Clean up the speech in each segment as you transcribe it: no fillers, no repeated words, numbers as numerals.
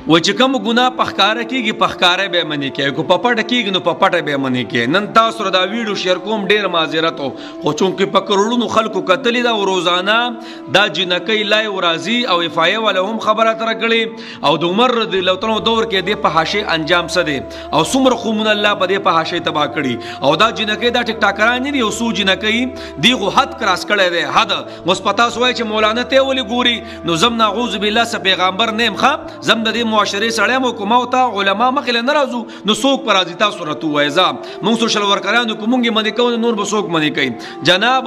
و چې کوم ګناه په ښکاره کېږي په ښکاره به یې منې کوي، که په پټه کېږي نو په پټه به یې منې کوي. نن تاسو سره دا ویډیو شیر کوم ډېر معذرت و، خو چونکې په کروڑونو خلکو کتلې ده او روزانه دا جنکۍ لایو راځي او اف آی والا هم خبره تره کړې او د عمر رضی الله تعالی دور کې دې په حاشیه انجام څه دی او څومره خومونه الله په دې په حاشیه تباه کړي. او دا جنکۍ دا ټیک ټاکران نه دي، او څو جنکۍ دي خو حد کراس کړی دی، حد. اوس په تاسو وایي چې مولانا ته ولې ګوري، نو زم نعوذ بالله څه پیغمبر نیم ښه زم د دې معاشرې سړی مو کوم او ته علما مخې له نه راځو نو څوک پر راځي تاسو راته ووایي. موږ سوشل ورکرانو کوم موږ منې کوو نور به څوک منې کوي. جناب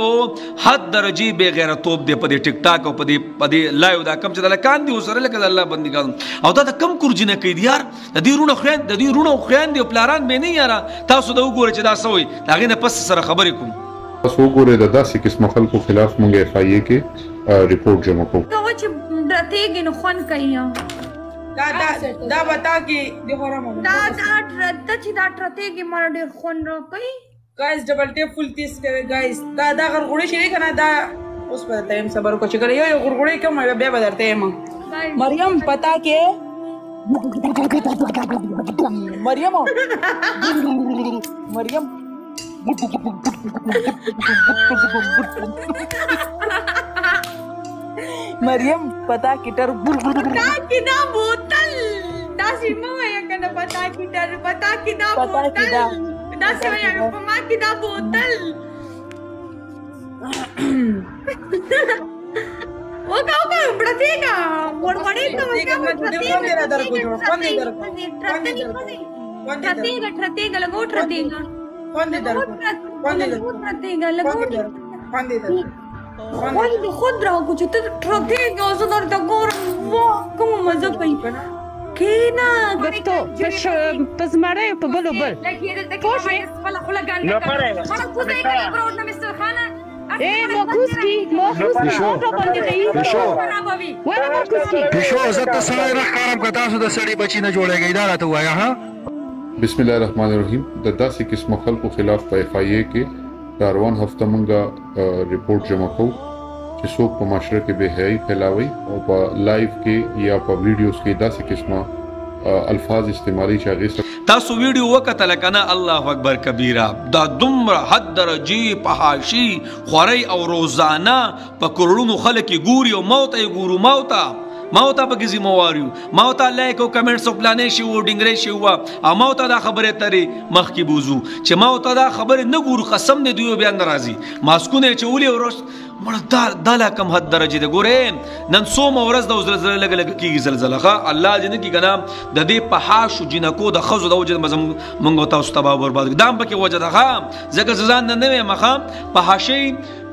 حد درجې بې غیرتوب دی په دې ټیک ټاک او په دې لایو دا کم چې د لکان دي ورسره لکه د الله بندګانو او دا د کم کورجینه کوي دي یار، د دې رونه خویندې او پلاران به نه یاره. تاسو دا وګورئ چې دا څه وایي، د هغې نه پس سره خبرې کوم. تاسو وګورئ د داسې قسمه خلکو خلاف موږ اف آی اې کې رپورټ جمع کوو. هغه چې درتېږي نو خوند کوي دا بتا کې د حرام دا چې دا ترتېږي مړ ډېر خوند کوي. Guys double tape full तीस करे गाइस دا غرغړې شری کنه دا اوس په ټایم صبر کو چې کړی یو غرغړې کوم بیا بدرته ما مریم پتا کې مریم پتا کې ټر دا کې دا بوتل دا سیمه یا کنه پتا کې ټر پتا کې دا بوتل دا سیمه یا په ما کې دا بوتل وکاو کا پرتیګه ورغړې ته پرتیګه لګو والدي خود راكو ترتيجا وصدر تقول واه كم مزه کوي کینا غفتو پس ماره په بلو بل بسم الله الرحمن الرحیم. د داسې قسمه خلکو خلاف په اف آی اې کې روان هفته مونږه رپورټ جمع کوو چې څوک په معاشره کې بې حیايي پھیلاوي او په لایف کې یا په ویډیوز کې داسې قسمه الفاظ استعمالي چې هغې سره تاسو ویډیو وکتله کنه الله اکبر کبیره دا دومره حد درجې په حاشي خورئ او روزانه په کروڑونو خلک یې ګوري او موت یې ګورو ماوتا په کې ذمہواریو ماوتا لایک او کمنټس او پلانې شي او ډنګرې شي او ماوتا دا خبره ترې مخ کې بوزو چې ماوتا دا خبره نه ګورو قسم دې دوی بیا ناراضي ماسکونه چولې ورس مړه دا کم حد درجه ده ګوره نن سوم ورځ د زلزلہ لګ کیږي زلزلہ الله دې نه کی کنه د دې په حاشو جنکو د خزو د وجه منګو تاسو تبا برباد دام پکې وجه ده زګه ځان نه نه مخام په حاشي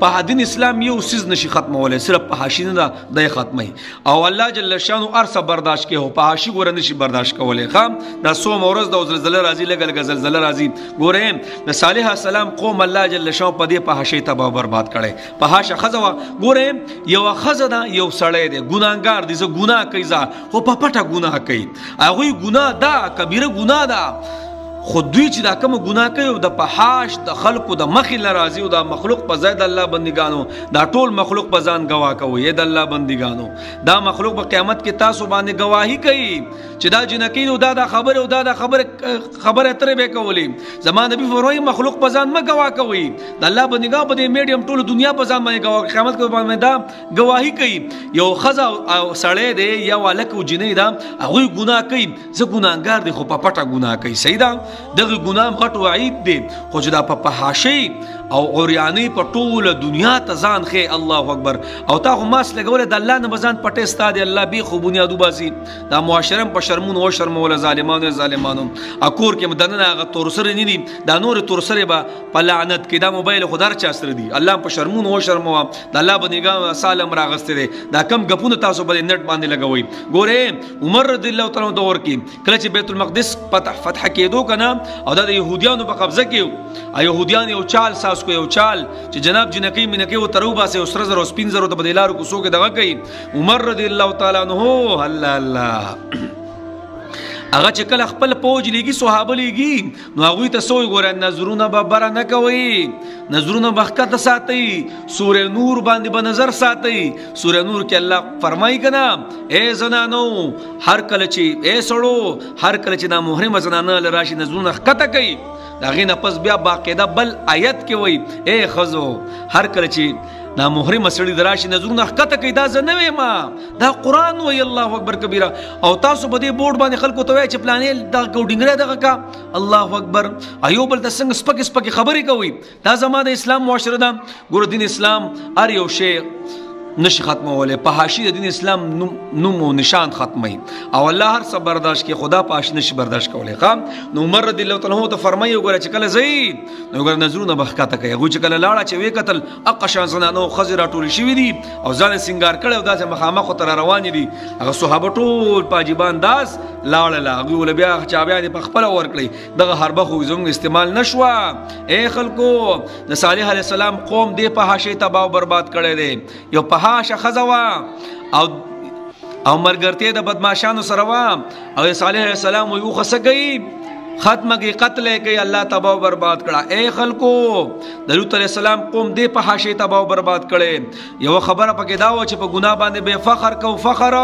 په دین اسلام یو سیز نشي ختمولای صرف په حاشي نه د ختمي او الله جل شانو ارسه برداشت کې هو په حاشي ګور نشي برداشت کولای خام د سوم ورځ د زلزلہ راځي لګ زلزلہ راځي ګوره د صالح السلام قوم الله جل شانو په دې په حاشي تبا برباد کړي په حاشا خزوا ګوره یو خزه دا یو سړی دی ګناګار دی زه ګناه کوي زه خو په پټه ګناه کوي هغه ګناه دا کبیره ګناه ده خو دوی چې دا کوم ګناه کوي د پحاش د خلقو د مخې لرازي او د مخلوق په ځای د الله بندګانو دا ټول مخلوق په ځان گواه کوي د الله بندګانو دا مخلوق په قیامت کې تاسو باندې گواهی کوي چې دا جنکې او دا خبره او دا خبره ترې به کولی زمان نبی فرمایي مخلوق په ځان ما گواه کوي د الله بندګانو په دې میډیم ټول دنیا په ځان باندې گواه قیامت کې باندې دا گواهی کوي یو خزا او سړی دی یا والک او جنې دا هغه ګناه کوي زه ګناګار دی خو په پټه ګناه کوي سیدا دغه ګناه غټ وعید دی خو چې دا په حاشي او اوریانی په ټوله دنیا ته ځان خې الله اکبر او تا خو ماس لګول د الله نه بزان پټه ستاد الله به خو بنیادو باسي دا معاشرم په شرمون او شرمول ظالمانو اکور کې مدنه هغه تور سره نه دي دا نور تور سره به په لعنت کې دا موبایل خدار چا سره دي الله په شرمون او شرمو د الله بنګا سالم راغسته دي دا کم غپونه تاسو په نت باندې لګوي ګوره عمر رضی الله تعالی دور کې کله چې بیت المقدس فتح کېدو کنه او د يهوديانو په قبضه کې يهوديان یو چال ساس کو یو چال چې جناب جنکی منکی و تروبا سه اوسره زرو سپین زرو ته بدلارو کو سو کې دغه کوي عمر رضی الله تعالی عنہ الله هغه چې کله خپل پوج لګي صحابه لګي نو هغه ته سوې ګوره نظرونه به بره نه کوي نظرونه بخکته ساتي سوره نور باندې به نظر ساتي سوره نور کې الله فرمایي کنا اے زنانو هر کله چې اے سړو هر کله چې دا محرم زنانه لراشي نظرونه خکته کوي دا غینه پس بیا باقاعده بل آیت کې وای اے خزو هر کله چې نا محرم سړی دراشي نظرونه خکته کوي دا زنوي ما دا قران وای الله اکبر کبیره او تاسو په دې بورډ باندې خلکو ته وای چې پلانې دا کوډینګره دغه کا الله اکبر ایوب بل څنګه سپک خبرې کوي دا زموږ د اسلام معاشره ده ګور دین اسلام ار یو شی نشي ختموله په حاشیه د دین اسلام نوم او نشان ختمي او الله هر څه برداشت کې خدا پاش نشي برداشت کوله خام نو عمر رضی الله تعالی عنہ ته فرمایي وګوره چې کله زید نو ګور نظرونه بخکاته کوي هغه چې کله لاړه چې وی قتل اقشان زنانو خزر ټول شي دي او ځان سنگار کړي او داسې مخامخ تر روان دي هغه صحابه ټول پاجیبان داس لاړه هغه ول بیا چا بیا په خپل ور کړی دغه حربه خو زموږ استعمال نشوا اے خلکو د صالح علی السلام قوم دی په حاشیه تباہ برباد کړي دي یو په خزوا او مرګرته د بدمعشانو سره وا او صالح علیہ السلام یو خسګي ختمه کی قتل کی الله تباہ برباد کړه اے خلکو د لوط علیہ السلام قوم دی په حاشیه تباہ برباد کړي یو خبره پکې دا و چې په ګناه باندې به فخر کو فخر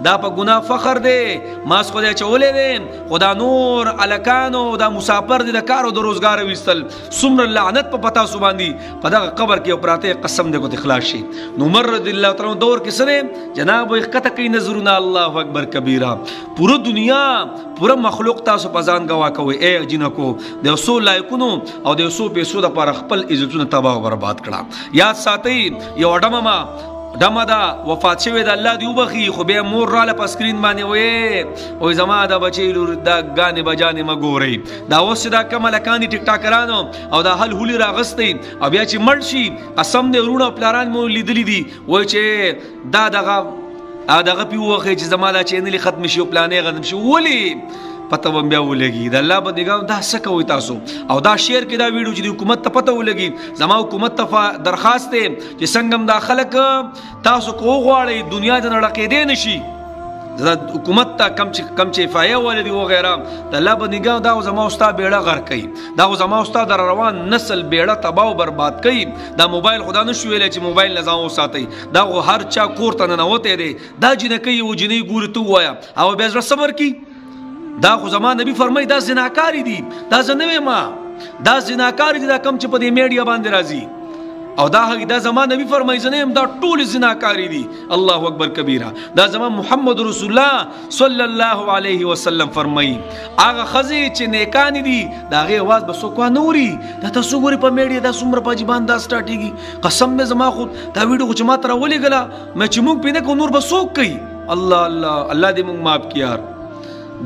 دا په ګناه فخر دی ماس خدای چولې دي خدا نور الکانو دا مسافر دي د کارو د روزګار وستل سمر لعنت په پتا سو باندې په دغه قبر کې پراته قسم دې کو اخلاص شي نو عمر رضی الله تعالی دور کې سره جناب وخته کوي نظرونه الله اکبر کبیره پوره دنیا پوره مخلوق تاسو پزان کوي اے جنکو د وسو لایکونو او د وسو پیسو د پر خپل عزتونه تباہ او برباد کړه یاد ساتي یو ډمه دا وفات شوی د الله دی وبخي خو به مور را په سکرین باندې وې زما د بچی لور دا غانې بجانې مګوري دا اوس دا کمل کاندي ټیک ټاکرانو او دا حل هولي راغستې او بیا چې مړ شي قسم دې ورونه پلاران مو لیدلی دي وای چې دا دغه پیوخه چې زما دا چینل ختم شي او پلانې غنم شي ولی پته و بیا ولګي د الله په نگاه دا څه کوي تاسو او دا شیر کې دا ویډیو چې حکومت ته پته ولګي زما حکومت ته درخواست ده چې څنګه دا خلک تاسو کو غواړي دنیا د نړکې دی نشي د حکومت ته کم چې فایه ولدي و غیره د الله په نگاه دا زما استاد بیړه غر کوي دا زما استاد روان نسل بیړه تباہ او برباد کوي دا موبایل خدا نشو ویل چې موبایل نظام وساتي دا هر چا کور ته نه وته دی دا جنکې و جنې ګور ته وایا او بیا زړه صبر کی دا خو زمان نبی فرمای دا زناکاری دي دا زنوي ما دا زناکاری دي دا کم چې په دې میډیا باندې راځي او دا زمان نبی فرمای زنیم دا ټول زناکاری دي الله اکبر کبیره دا زمان محمد رسول الله صلی الله علیه وسلم فرمای هغه خزي چې نیکان دي دا غي आवाज بسو کو نوري دا تاسو ګوري په میډیا دا سمره په جبان دا سٹارټيږي قسم به زما خو دا ویډیو چې ما تر ولې غلا مې چې مونږ پینې کو نور بسو کوي الله الله الله دې مونږ معاف کړي یار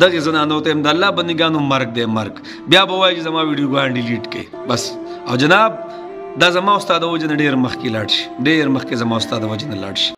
دغه زنانو ته د الله بندګانو مرګ دې مرګ بیا به وایي زما ویډیو غان ډیلیټ کړي بس او جناب دا زما استاد وجه ډیر مخکې لاړ شي ډیر مخکې زما استاد وجه نه لاړ شي